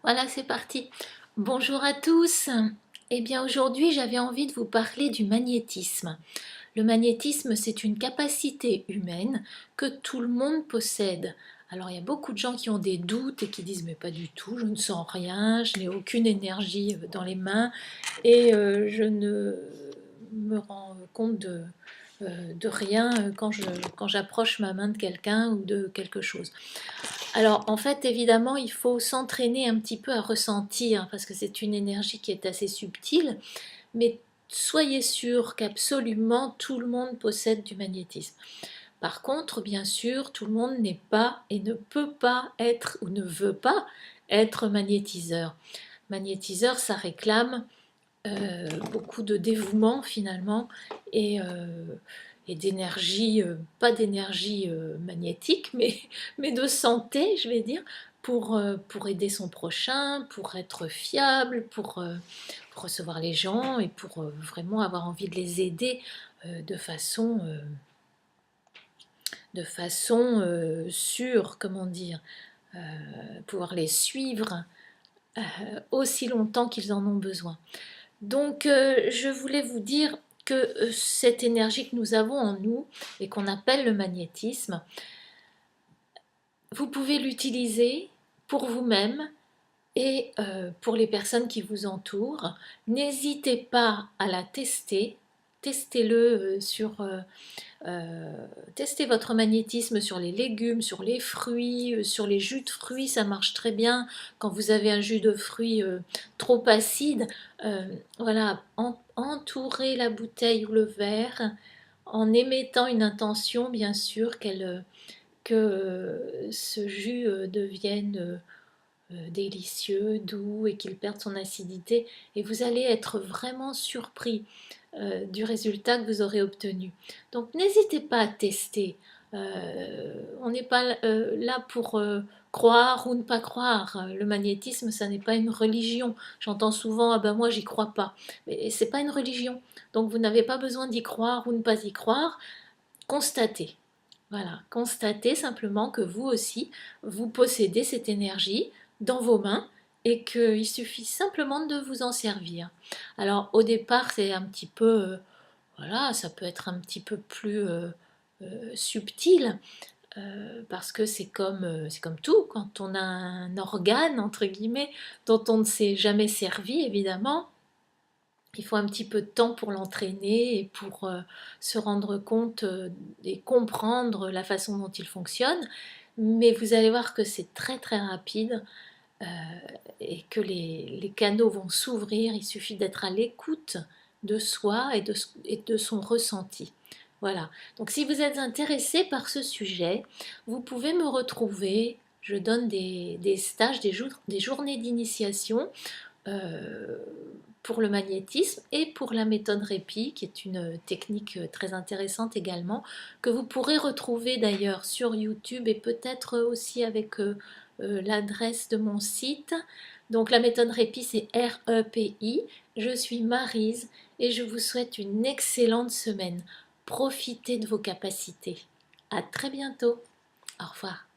Voilà, c'est parti. Bonjour à tous. Eh bien, aujourd'hui, j'avais envie de vous parler du magnétisme. Le magnétisme, c'est une capacité humaine que tout le monde possède. Alors, il y a beaucoup de gens qui ont des doutes et qui disent, mais pas du tout, je ne sens rien, je n'ai aucune énergie dans les mains et je ne me rends compte de rien quand j'approche ma main de quelqu'un ou de quelque chose. Alors, en fait, évidemment, il faut s'entraîner un petit peu à ressentir, parce que c'est une énergie qui est assez subtile, mais soyez sûr qu'absolument tout le monde possède du magnétisme. Par contre, bien sûr, tout le monde n'est pas et ne peut pas être ou ne veut pas être magnétiseur. Magnétiseur, ça réclame beaucoup de dévouement finalement et, euh, et d'énergie, pas d'énergie magnétique, mais de santé, je vais dire, pour aider son prochain, pour être fiable, pour recevoir les gens et pour vraiment avoir envie de les aider de façon sûre, comment dire, pouvoir les suivre aussi longtemps qu'ils en ont besoin. Donc, je voulais vous dire que cette énergie que nous avons en nous et qu'on appelle le magnétisme, vous pouvez l'utiliser pour vous-même et pour les personnes qui vous entourent. N'hésitez pas à la tester. Testez-le testez votre magnétisme sur les légumes, sur les fruits, sur les jus de fruits, ça marche très bien. Quand vous avez un jus de fruits trop acide, voilà, entourez la bouteille ou le verre en émettant une intention, bien sûr, que ce jus devienne délicieux, doux et qu'il perde son acidité. Et vous allez être vraiment surpris du résultat que vous aurez obtenu. Donc n'hésitez pas à tester. On n'est pas là pour croire ou ne pas croire. Le magnétisme, ça n'est pas une religion. J'entends souvent, ah ben moi j'y crois pas. Mais c'est pas une religion. Donc vous n'avez pas besoin d'y croire ou ne pas y croire. Constatez. Voilà, constatez simplement que vous aussi, vous possédez cette énergie dans vos mains et qu'il suffit simplement de vous en servir. Alors au départ, c'est un petit peu, voilà, ça peut être un petit peu plus subtil parce que c'est comme tout, quand on a un organe, entre guillemets, dont on ne s'est jamais servi, évidemment, il faut un petit peu de temps pour l'entraîner et pour se rendre compte et comprendre la façon dont il fonctionne. Mais vous allez voir que c'est très très rapide euh, et que les canaux vont s'ouvrir. Il suffit d'être à l'écoute de soi et de son ressenti. Voilà. Donc si vous êtes intéressé par ce sujet, vous pouvez me retrouver. Je donne des stages, des journées d'initiation euh, pour le magnétisme et pour la méthode répit, qui est une technique très intéressante également, que vous pourrez retrouver d'ailleurs sur YouTube et peut-être aussi avec l'adresse de mon site. Donc la méthode répit, c'est REPI. Je suis Maryse et je vous souhaite une excellente semaine. Profitez de vos capacités. À très bientôt. Au revoir.